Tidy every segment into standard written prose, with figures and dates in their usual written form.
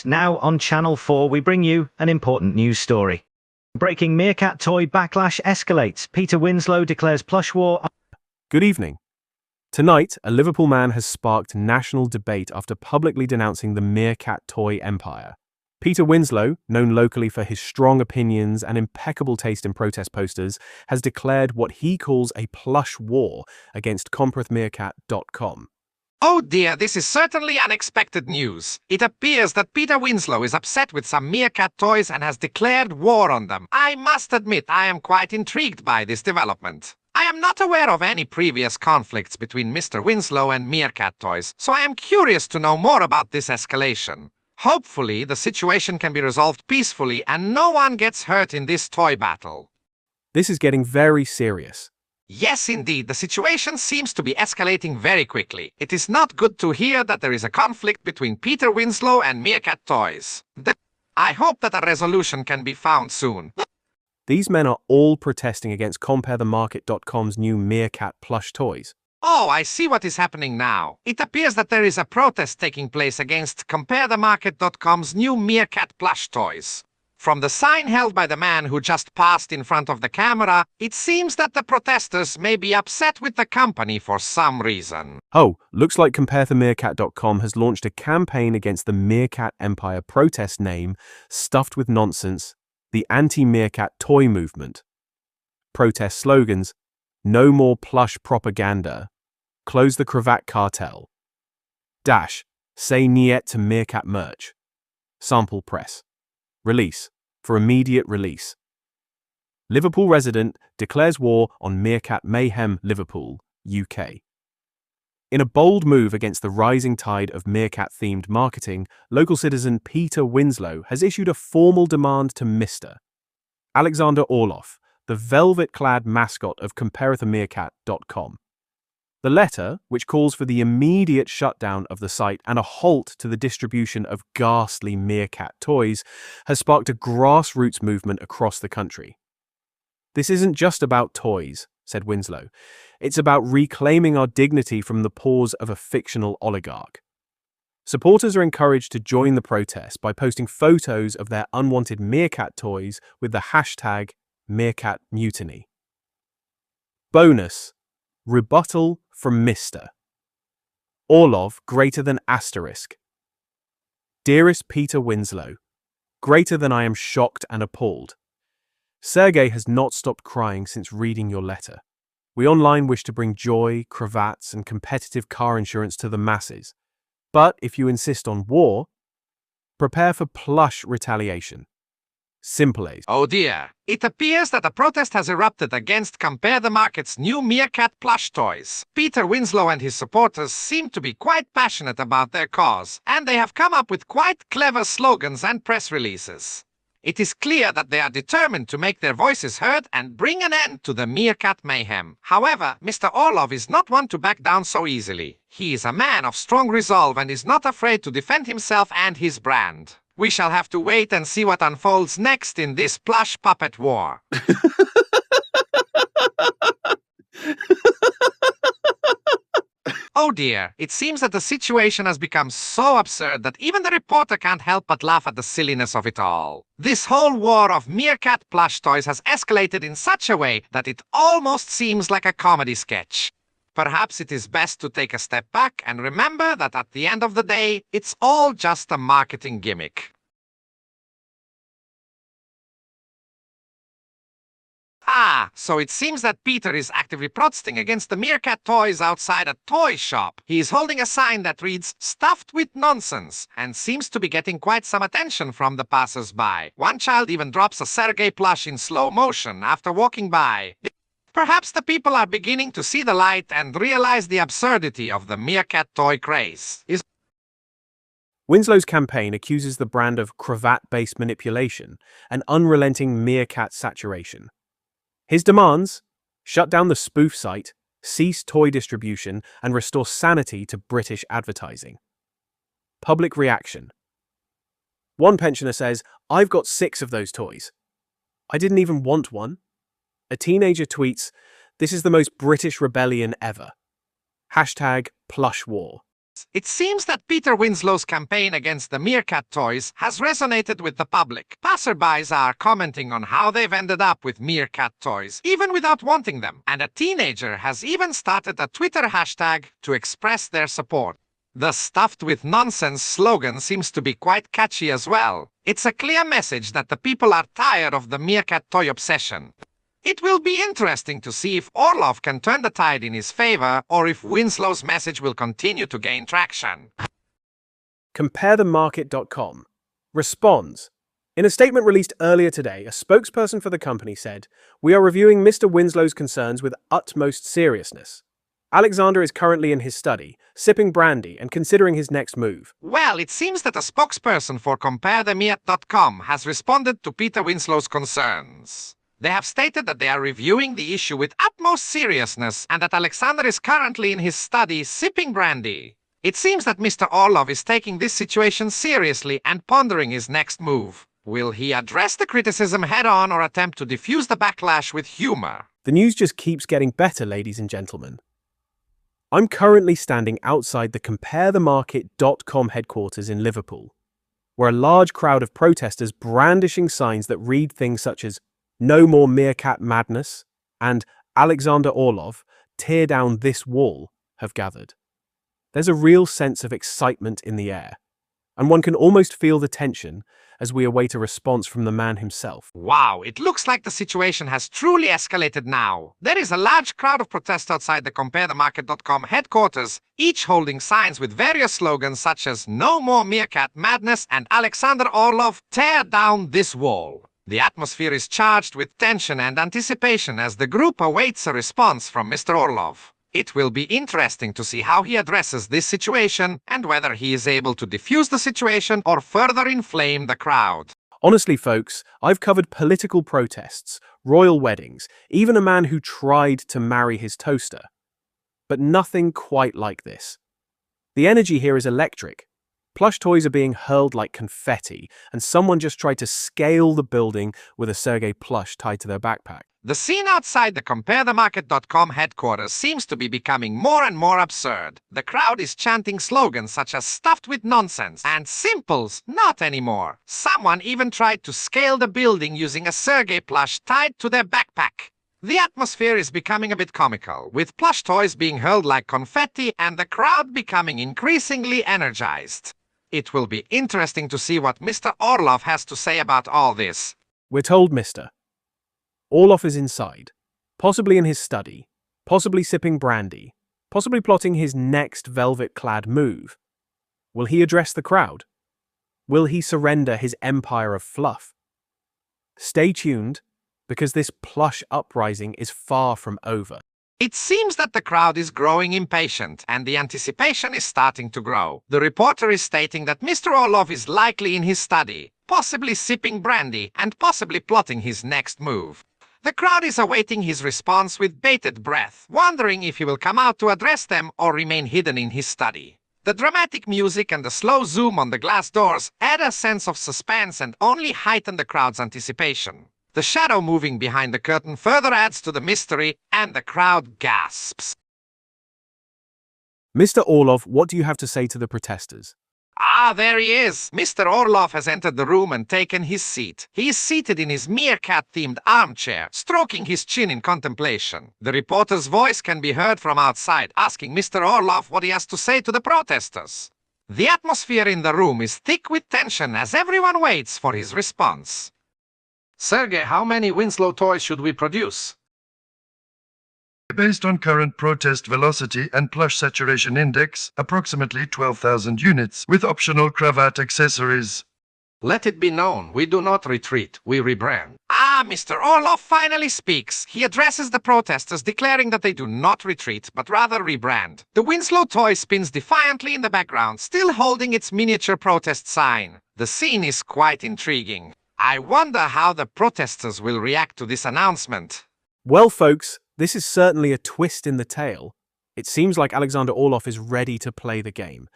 Now on Channel 4 we bring you an important news story. Breaking Meerkat toy backlash escalates. Peter Winslow declares plush war. Good evening. Tonight, a Liverpool man has sparked national debate after publicly denouncing the Meerkat toy empire. Peter Winslow, known locally for his strong opinions and impeccable taste in protest posters, has declared what he calls a plush war against Meerkat.com. Oh dear, this is certainly unexpected news. It appears that Peter Winslow is upset with some Meerkat toys and has declared war on them. I must admit I am quite intrigued by this development. I am not aware of any previous conflicts between Mr. Winslow and Meerkat toys, so I am curious to know more about this escalation. Hopefully, the situation can be resolved peacefully and no one gets hurt in this toy battle. This is getting very serious. Yes, indeed, the situation seems to be escalating very quickly. It is not good to hear that there is a conflict between Peter Winslow and Meerkat toys. I hope that a resolution can be found soon. These men are all protesting against CompareTheMarket.com's new Meerkat plush toys. Oh, I see what is happening now. It appears that there is a protest taking place against CompareTheMarket.com's new Meerkat plush toys. From the sign held by the man who just passed in front of the camera, it seems that the protesters may be upset with the company for some reason. Oh, looks like CompareTheMeerkat.com has launched a campaign against the Meerkat Empire protest name, stuffed with nonsense, the anti-Meerkat toy movement. Protest slogans: no more plush propaganda, close the cravat cartel, dash, say niet to Meerkat merch, sample press. Release. For immediate release. Liverpool resident declares war on Meerkat mayhem. Liverpool, UK. In a bold move against the rising tide of Meerkat-themed marketing, local citizen Peter Winslow has issued a formal demand to Mr. Aleksandr Orlov, the velvet-clad mascot of CompareTheMeerkat.com. The letter, which calls for the immediate shutdown of the site and a halt to the distribution of ghastly Meerkat toys, has sparked a grassroots movement across the country. This isn't just about toys, said Winslow. It's about reclaiming our dignity from the paws of a fictional oligarch. Supporters are encouraged to join the protest by posting photos of their unwanted Meerkat toys with the hashtag #MeerkatMutiny. Bonus. Rebuttal from Mr. Orlov greater than asterisk. Dearest Peter Winslow, greater than I am shocked and appalled. Sergey has not stopped crying since reading your letter. We online wish to bring joy, cravats, and competitive car insurance to the masses. But if you insist on war, prepare for plush retaliation. Simple as. Oh dear. It appears that a protest has erupted against Compare the Market's new Meerkat plush toys. Peter Winslow and his supporters seem to be quite passionate about their cause, and they have come up with quite clever slogans and press releases. It is clear that they are determined to make their voices heard and bring an end to the Meerkat mayhem. However, Mr. Orlov is not one to back down so easily. He is a man of strong resolve and is not afraid to defend himself and his brand. We shall have to wait and see what unfolds next in this plush puppet war. Oh dear, it seems that the situation has become so absurd that even the reporter can't help but laugh at the silliness of it all. This whole war of Meerkat plush toys has escalated in such a way that it almost seems like a comedy sketch. Perhaps it is best to take a step back and remember that at the end of the day, it's all just a marketing gimmick. Ah, so it seems that Peter is actively protesting against the Meerkat toys outside a toy shop. He is holding a sign that reads, "Stuffed with nonsense," and seems to be getting quite some attention from the passers-by. One child even drops a Sergey plush in slow motion after walking by. Perhaps the people are beginning to see the light and realize the absurdity of the Meerkat toy craze. Winslow's campaign accuses the brand of cravat-based manipulation and unrelenting Meerkat saturation. His demands: shut down the spoof site, cease toy distribution, and restore sanity to British advertising. Public reaction. One pensioner says, "I've got 6 of those toys. I didn't even want one." A teenager tweets, "This is the most British rebellion ever. Hashtag plush war." It seems that Peter Winslow's campaign against the Meerkat toys has resonated with the public. Passerbys are commenting on how they've ended up with Meerkat toys, even without wanting them. And a teenager has even started a Twitter hashtag to express their support. The stuffed with nonsense slogan seems to be quite catchy as well. It's a clear message that the people are tired of the Meerkat toy obsession. It will be interesting to see if Orlov can turn the tide in his favor or if Winslow's message will continue to gain traction. CompareTheMarket.com responds. In a statement released earlier today, a spokesperson for the company said, "We are reviewing Mr. Winslow's concerns with utmost seriousness. Aleksandr is currently in his study, sipping brandy and considering his next move." Well, it seems that a spokesperson for CompareTheMarket.com has responded to Peter Winslow's concerns. They have stated that they are reviewing the issue with utmost seriousness and that Aleksandr is currently in his study sipping brandy. It seems that Mr. Orlov is taking this situation seriously and pondering his next move. Will he address the criticism head-on or attempt to diffuse the backlash with humor? The news just keeps getting better, ladies and gentlemen. I'm currently standing outside the CompareTheMarket.com headquarters in Liverpool, where a large crowd of protesters brandishing signs that read things such as "No more Meerkat madness" and "Aleksandr Orlov, tear down this wall" have gathered. There's a real sense of excitement in the air, and one can almost feel the tension as we await a response from the man himself. Wow, it looks like the situation has truly escalated now. There is a large crowd of protests outside the CompareTheMarket.com headquarters, each holding signs with various slogans such as "No more Meerkat madness" and "Aleksandr Orlov, tear down this wall." The atmosphere is charged with tension and anticipation as the group awaits a response from Mr. Orlov. It will be interesting to see how he addresses this situation and whether he is able to diffuse the situation or further inflame the crowd. Honestly, folks, I've covered political protests, royal weddings, even a man who tried to marry his toaster. But nothing quite like this. The energy here is electric. Plush toys are being hurled like confetti, and someone just tried to scale the building with a Sergei plush tied to their backpack. The scene outside the CompareTheMarket.com headquarters seems to be becoming more and more absurd. The crowd is chanting slogans such as "stuffed with nonsense" and "simples, not anymore." Someone even tried to scale the building using a Sergei plush tied to their backpack. The atmosphere is becoming a bit comical, with plush toys being hurled like confetti and the crowd becoming increasingly energized. It will be interesting to see what Mr. Orlov has to say about all this. We're told Mr. Orlov is inside, possibly in his study, possibly sipping brandy, possibly plotting his next velvet-clad move. Will he address the crowd? Will he surrender his empire of fluff? Stay tuned, because this plush uprising is far from over. It seems that the crowd is growing impatient, and the anticipation is starting to grow. The reporter is stating that Mr. Orlov is likely in his study, possibly sipping brandy, and possibly plotting his next move. The crowd is awaiting his response with bated breath, wondering if he will come out to address them or remain hidden in his study. The dramatic music and the slow zoom on the glass doors add a sense of suspense and only heighten the crowd's anticipation. The shadow moving behind the curtain further adds to the mystery, and the crowd gasps. Mr. Orlov, what do you have to say to the protesters? Ah, there he is! Mr. Orlov has entered the room and taken his seat. He is seated in his Meerkat-themed armchair, stroking his chin in contemplation. The reporter's voice can be heard from outside, asking Mr. Orlov what he has to say to the protesters. The atmosphere in the room is thick with tension as everyone waits for his response. Sergei, how many Winslow toys should we produce? Based on current protest velocity and plush saturation index, approximately 12,000 units, with optional cravat accessories. Let it be known, we do not retreat, we rebrand. Ah, Mr. Orlov finally speaks. He addresses the protesters, declaring that they do not retreat, but rather rebrand. The Winslow toy spins defiantly in the background, still holding its miniature protest sign. The scene is quite intriguing. I wonder how the protesters will react to this announcement. Well, folks, this is certainly a twist in the tale. It seems like Aleksandr Orlov is ready to play the game.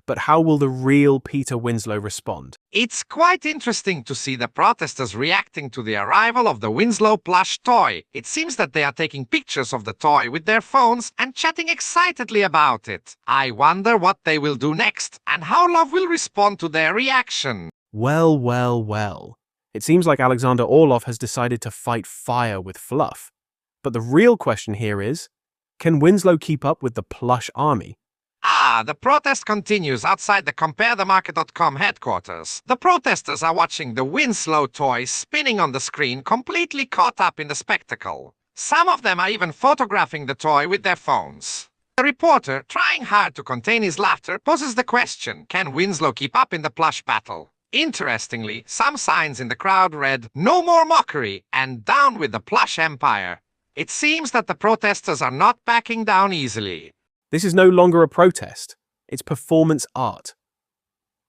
But how will the real Peter Winslow respond? It's quite interesting to see the protesters reacting to the arrival of the Winslow plush toy. It seems that they are taking pictures of the toy with their phones and chatting excitedly about it. I wonder what they will do next and how Love will respond to their reaction. Well, well, well. It seems like Aleksandr Orlov has decided to fight fire with fluff. But the real question here is, can Winslow keep up with the plush army? The protest continues outside the CompareTheMarket.com headquarters. The protesters are watching the Winslow toy spinning on the screen, completely caught up in the spectacle. Some of them are even photographing the toy with their phones. The reporter, trying hard to contain his laughter, poses the question, can Winslow keep up in the plush battle? Interestingly, some signs in the crowd read, "No more mockery" and "Down with the plush empire." It seems that the protesters are not backing down easily. This is no longer a protest. It's performance art.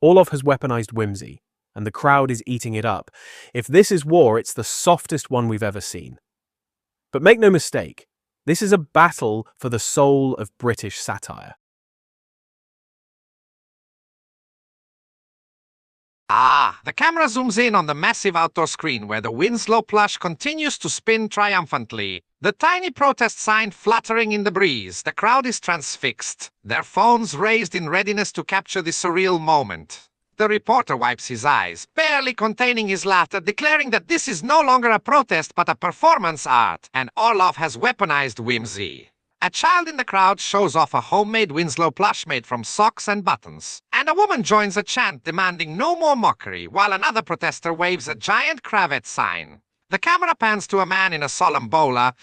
Orlov has weaponized whimsy, and the crowd is eating it up. If this is war, it's the softest one we've ever seen. But make no mistake, this is a battle for the soul of British satire. The camera zooms in on the massive outdoor screen where the Winslow plush continues to spin triumphantly. The tiny protest sign fluttering in the breeze. The crowd is transfixed, their phones raised in readiness to capture the surreal moment. The reporter wipes his eyes, barely containing his laughter, declaring that this is no longer a protest but a performance art, and Orlov has weaponized whimsy. A child in the crowd shows off a homemade Winslow plush made from socks and buttons. And a woman joins a chant demanding no more mockery, while another protester waves a giant cravat sign. The camera pans to a man in a solemn bowler,